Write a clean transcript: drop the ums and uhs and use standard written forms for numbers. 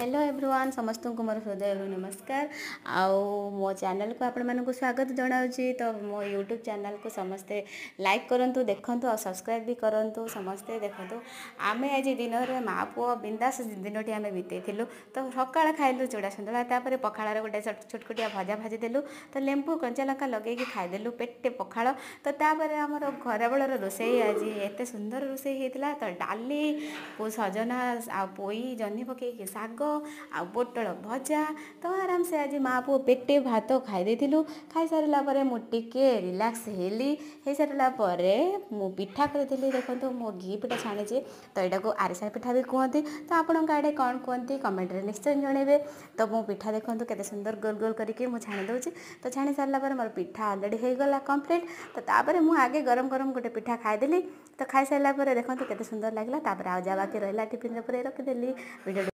Hello everyone समस्त को मोर हृदय नमस्कार आउ मो चैनल को आपण मानक स्वागत जनाऊँगी। तो मो यूट्यूब चैनल को समस्ते लाइक करंतु देखंतु और सब्सक्राइब भी करंतु समस्ते देखंतु। आमे आज दिन रे माँ पुओ बिंदास दिनटी आमे बितेइथिलु। तो सकाळ खाइलु चूड़ा सन्तुला तापर पखाळार गोटे छोटकोटिया भजा भाजी देलु। तो लेंबू कंचा लंका लगेकी खाइदेलु पेटे पखाळ। तो तापर हमर घर बेलर रोषेई आज एते सुंदर रोषेई हेतिला। तो डाली सजना आ पोई जह्नी पकेकी शाग आ पोटल भजा। तो आराम से आज माँ पुओ पेटे भात खाई देथिलु। खाई सारिला परे मु टिके रिलैक्स हेली। हे सारिला परे मु पिठा करथिली। देखंतु मो घी पिठा छाणिछि। तो एटा को आरिसा पिठा भी कहते। तो आपण आड़े कौन कहते कमेंट रे निश्चय जनइबे। तो मो पिठा देखंतु केते सुंदर गोल गोल करके मु छाणी दउछि। तो छाणी सारिला परे मोर पिठा ऑलरेडी हे गला कंप्लीट। तो तापर मु आगे गरम गरम गोटे पिठा खाई देली। तो खाई सारिला परे देखंतु केते सुंदर लागला। तापर आ जा बाकी रहला टिफिन रे पुरे रखि देली। वीडियो